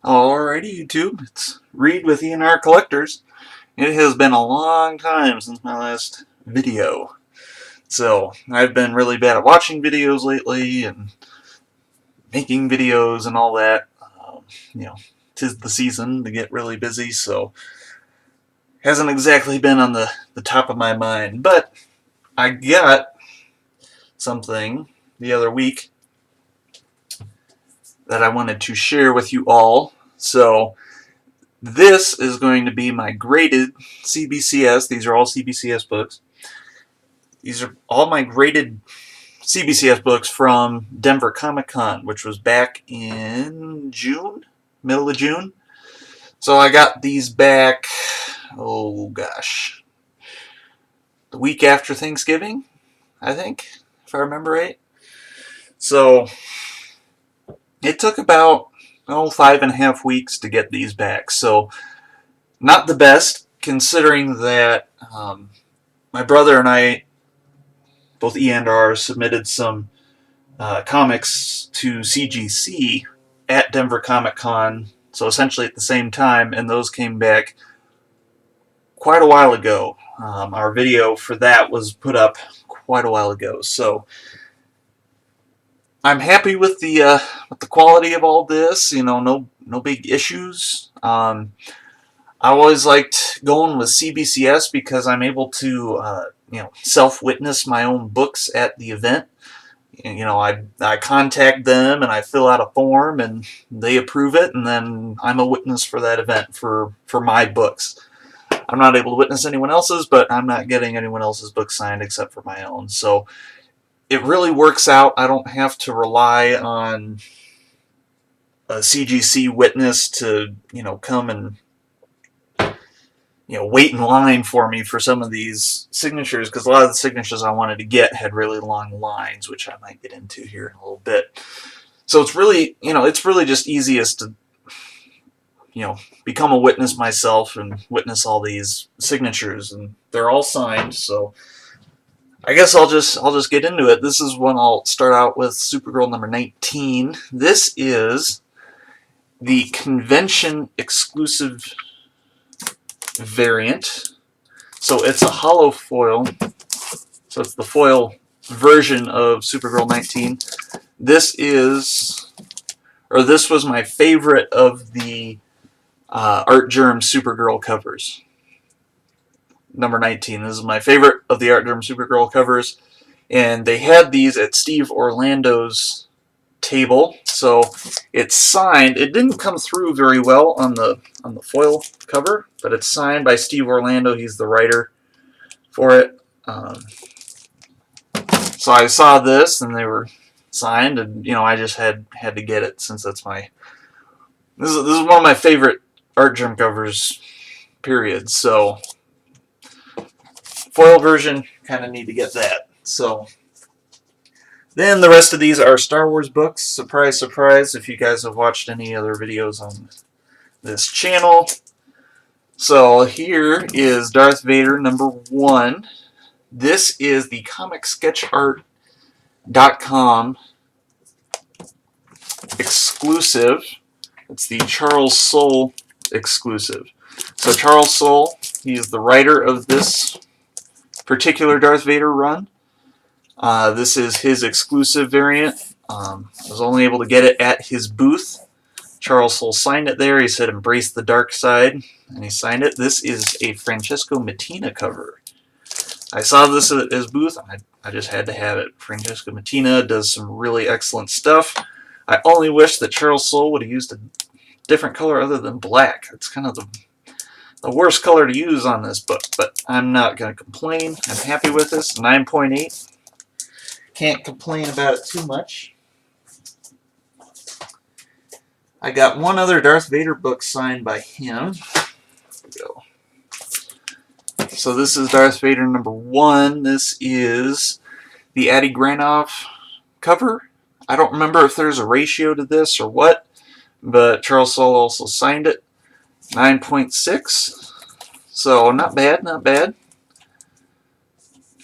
Alrighty, YouTube. It's Read with ENR Collectors. It has been a long time since my last video. So, I've been really bad at watching videos lately and making videos and all that. You know, 'tis the season to get really busy, so hasn't exactly been on the top of my mind. But I got something the other week that I wanted to share with you all. So, this is going to be my graded CBCS. These are all CBCS books. These are all my graded CBCS books from Denver Comic Con, which was back in June, middle of June. So I got these back, oh gosh, the week after Thanksgiving, I think, if I remember right. So it took about 5.5 weeks to get these back. So not the best, considering that my brother and I, both E and R, submitted some comics to CGC at Denver Comic Con, so essentially at the same time, and those came back quite a while ago. Our video for that was put up quite a while ago, so I'm happy with the quality of all this. You know, no big issues. I always liked going with CBCS because I'm able to self-witness my own books at the event. You know, I contact them and I fill out a form and they approve it, and then I'm a witness for that event for my books. I'm not able to witness anyone else's, but I'm not getting anyone else's book signed except for my own. So it really works out. I don't have to rely on a CGC witness to, come and wait in line for me for some of these signatures, because a lot of the signatures I wanted to get had really long lines, which I might get into here in a little bit. So it's really, it's really just easiest to, become a witness myself and witness all these signatures, and they're all signed. So I guess I'll just get into it. This is one I'll start out with, Supergirl number 19. This is the convention exclusive variant. So it's a hollow foil. So it's the foil version of Supergirl 19. This was my favorite of the Art Germ Supergirl covers. Number 19. This is my favorite of the Art Germ Supergirl covers. And they had these at Steve Orlando's table. So it's signed. It didn't come through very well on the foil cover, but it's signed by Steve Orlando. He's the writer for it. So I saw this and they were signed, and I just had to get it, since that's this is one of my favorite Art Germ covers, period. So foil version, kind of need to get that. So then the rest of these are Star Wars books. Surprise, surprise, if you guys have watched any other videos on this channel. So here is Darth Vader number 1. This is the ComicSketchArt.com exclusive. It's the Charles Soule exclusive. So Charles Soule, he's the writer of this particular Darth Vader run. This is his exclusive variant. I was only able to get it at his booth. Charles Soule signed it there. He said, "Embrace the dark side," and he signed it. This is a Francesco Mattina cover. I saw this at his booth, and I just had to have it. Francesco Mattina does some really excellent stuff. I only wish that Charles Soule would have used a different color other than black. It's kind of the worst color to use on this book, but I'm not going to complain. I'm happy with this. 9.8. Can't complain about it too much. I got one other Darth Vader book signed by him. Here we go. So this is Darth Vader number 1. This is the Adi Granov cover. I don't remember if there's a ratio to this or what, but Charles Soule also signed it. 9.6. So not bad, not bad.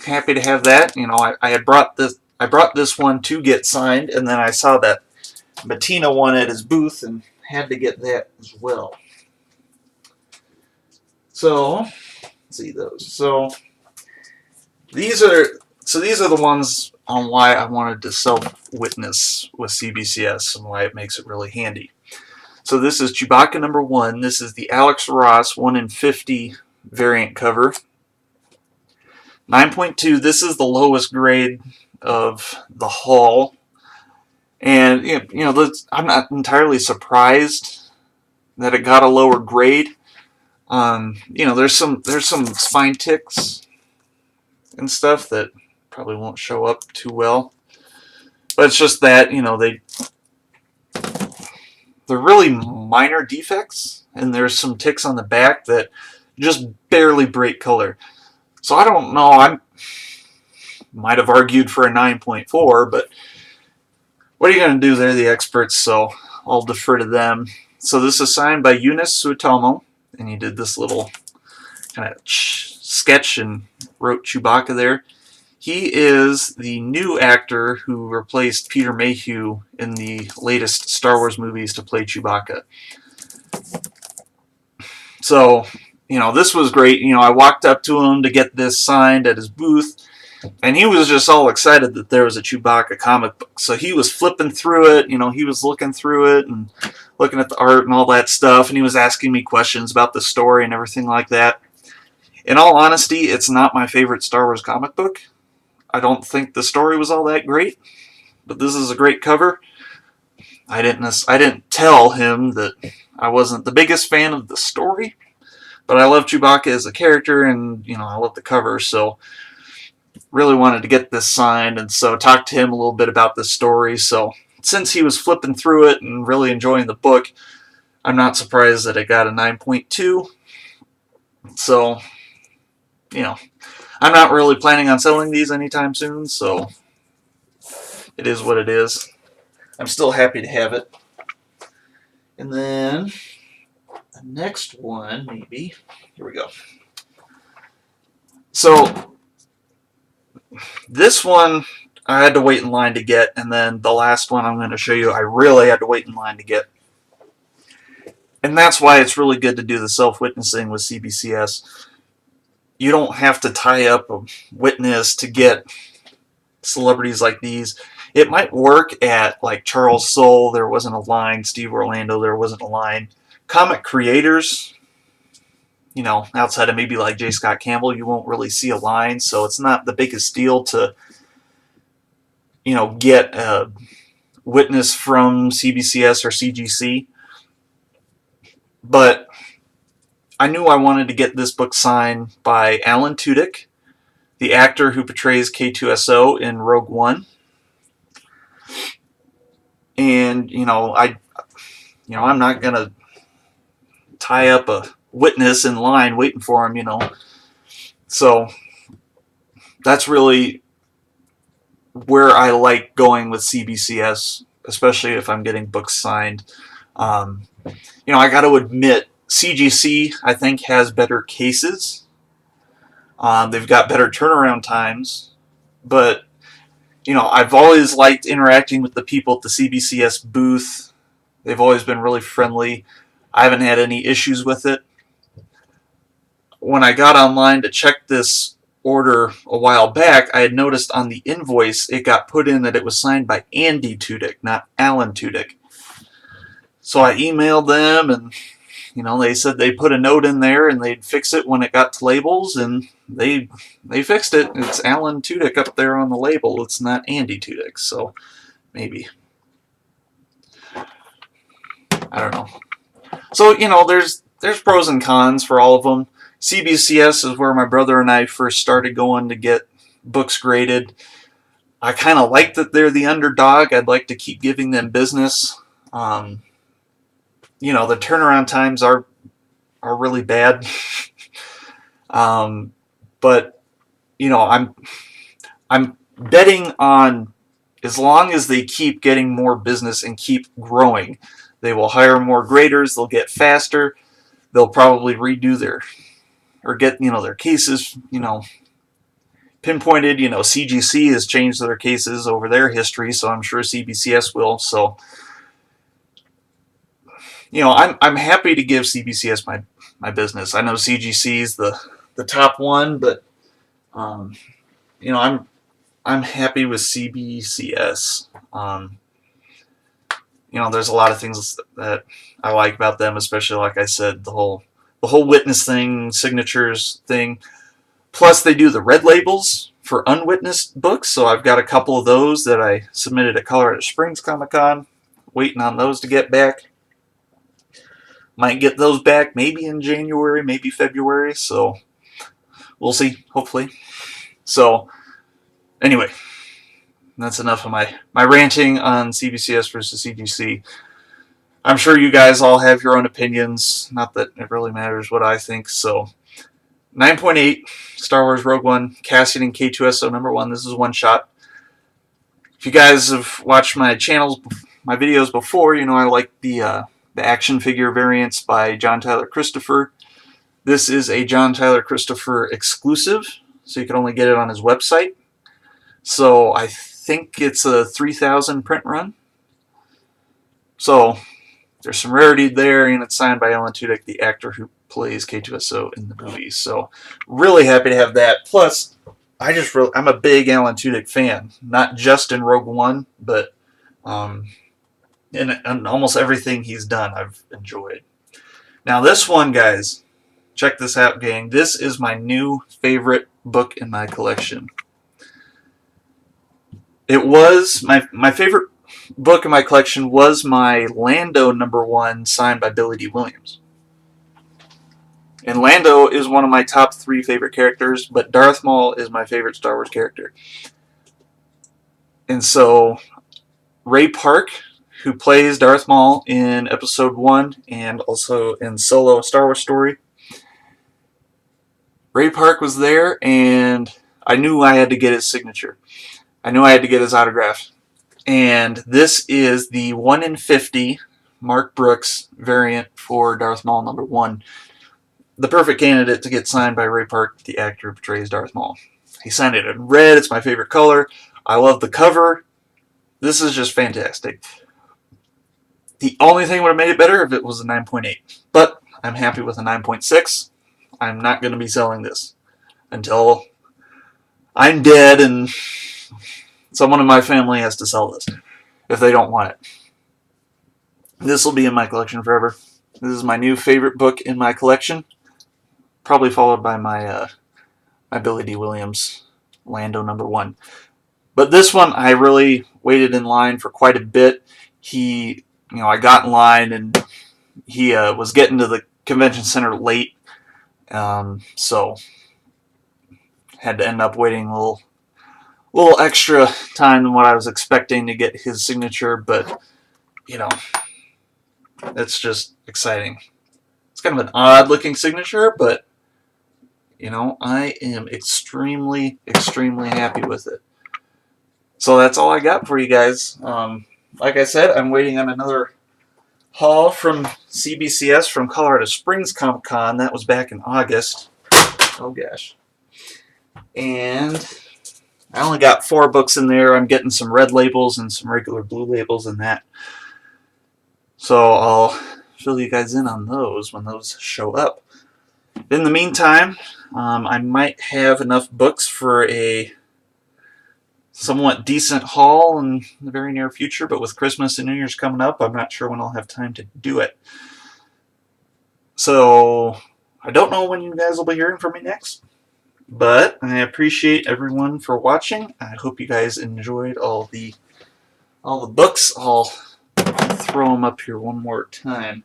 Happy to have that. I had brought this one to get signed, and then I saw that Bettina one at his booth and had to get that as well. So, let's see those. So these are the ones on why I wanted to self-witness with CBCS and why it makes it really handy. So this is Chewbacca number 1. This is the Alex Ross 1 in 50 variant cover. 9.2, this is the lowest grade of the haul. And I'm not entirely surprised that it got a lower grade. There's some spine ticks and stuff that probably won't show up too well. But it's just that, they're really minor defects, and there's some ticks on the back that just barely break color. So I don't know, I might have argued for a 9.4, but what are you going to do? They're the experts, so I'll defer to them. So this is signed by Eunice Suetomo, and he did this little kind of sketch and wrote Chewbacca there. He is the new actor who replaced Peter Mayhew in the latest Star Wars movies to play Chewbacca. So, this was great. I walked up to him to get this signed at his booth, and he was just all excited that there was a Chewbacca comic book. So he was flipping through it, he was looking through it and looking at the art and all that stuff, and he was asking me questions about the story and everything like that. In all honesty, it's not my favorite Star Wars comic book. I don't think the story was all that great, but this is a great cover. I didn't tell him that I wasn't the biggest fan of the story, but I love Chewbacca as a character, and I love the cover, so really wanted to get this signed, and so talked to him a little bit about the story. So since he was flipping through it and really enjoying the book, I'm not surprised that it got a 9.2. So, I'm not really planning on selling these anytime soon, so it is what it is. I'm still happy to have it. And then the next one, maybe, here we go. So this one I had to wait in line to get, and then the last one I'm going to show you I really had to wait in line to get. And that's why it's really good to do the self-witnessing with CBCS. You don't have to tie up a witness to get celebrities like these. It might work at like Charles Soule, there wasn't a line. Steve Orlando, there wasn't a line. Comic creators, outside of maybe like J. Scott Campbell, you won't really see a line, so it's not the biggest deal to, get a witness from CBCS or CGC. But I knew I wanted to get this book signed by Alan Tudyk, the actor who portrays K2SO in Rogue One. And, I'm not going to tie up a witness in line waiting for him, So that's really where I like going with CBCS, especially if I'm getting books signed. I got to admit, CGC, I think, has better cases. They've got better turnaround times. But, I've always liked interacting with the people at the CBCS booth. They've always been really friendly. I haven't had any issues with it. When I got online to check this order a while back, I had noticed on the invoice it got put in that it was signed by Andy Tudyk, not Alan Tudyk. So I emailed them, and they said they put a note in there and they'd fix it when it got to labels, and they fixed it. It's Alan Tudyk up there on the label. It's not Andy Tudyk, so maybe. I don't know. So, there's pros and cons for all of them. CBCS is where my brother and I first started going to get books graded. I kind of like that they're the underdog. I'd like to keep giving them business. The turnaround times are really bad. But I'm betting on, as long as they keep getting more business and keep growing, they will hire more graders, they'll get faster, they'll probably redo their cases, pinpointed. CGC has changed their cases over their history, so I'm sure CBCS will. So I'm happy to give CBCS my business. I know CGC is the top one, but um, I'm happy with CBCS. There's a lot of things that I like about them, especially like I said, the whole witness thing, signatures thing. Plus, they do the red labels for unwitnessed books, so I've got a couple of those that I submitted at Colorado Springs Comic Con. Waiting on those to get back. Might get those back maybe in January, maybe February, so we'll see, hopefully. So, anyway, that's enough of my ranting on CBCS versus CGC. I'm sure you guys all have your own opinions, not that it really matters what I think, so 9.8, Star Wars Rogue One, Cassian and K2SO #1. This is one shot. If you guys have watched my channels, my videos before, I like the action figure variants by John Tyler Christopher. This is a John Tyler Christopher exclusive, so you can only get it on his website. So I think it's a 3,000 print run. So there's some rarity there, and it's signed by Alan Tudyk, the actor who plays K2SO in the movie. So really happy to have that. Plus, I'm a big Alan Tudyk fan, not just in Rogue One, but in almost everything he's done I've enjoyed. Now this one, guys, check this out, gang. This is my new favorite book in my collection. It was my favorite book in my collection was my Lando #1 signed by Billy D. Williams. And Lando is one of my top 3 favorite characters, but Darth Maul is my favorite Star Wars character. And so Ray Park, who plays Darth Maul in Episode 1 and also in Solo Star Wars Story, Ray Park was there, and I knew I had to get his signature. I knew I had to get his autograph. And this is the 1 in 50 Mark Brooks variant for Darth Maul #1. The perfect candidate to get signed by Ray Park, the actor who portrays Darth Maul. He signed it in red. It's my favorite color. I love the cover. This is just fantastic. The only thing would have made it better if it was a 9.8. But I'm happy with a 9.6. I'm not going to be selling this until I'm dead and someone in my family has to sell this if they don't want it. This will be in my collection forever. This is my new favorite book in my collection. Probably followed by my Billy D. Williams Lando #1. But this one, I really waited in line for quite a bit. I got in line and he was getting to the convention center late, so had to end up waiting a little extra time than what I was expecting to get his signature. But it's just exciting. It's kind of an odd-looking signature, but I am extremely, extremely happy with it. So that's all I got for you guys. Like I said, I'm waiting on another haul from CBCS from Colorado Springs Comic Con. That was back in August. Oh gosh. And I only got 4 books in there. I'm getting some red labels and some regular blue labels in that. So I'll fill you guys in on those when those show up. In the meantime, I might have enough books for a somewhat decent haul in the very near future, but with Christmas and New Year's coming up, I'm not sure when I'll have time to do it. So I don't know when you guys will be hearing from me next, but I appreciate everyone for watching. I hope you guys enjoyed all the books. I'll throw them up here one more time.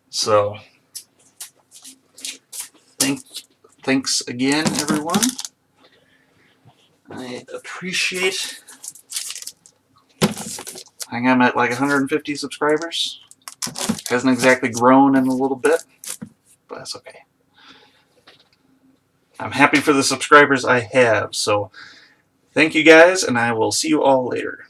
So thanks again, everyone. I appreciate. I think I'm at like 150 subscribers. Hasn't exactly grown in a little bit, but that's okay. I'm happy for the subscribers I have. So thank you guys, and I will see you all later.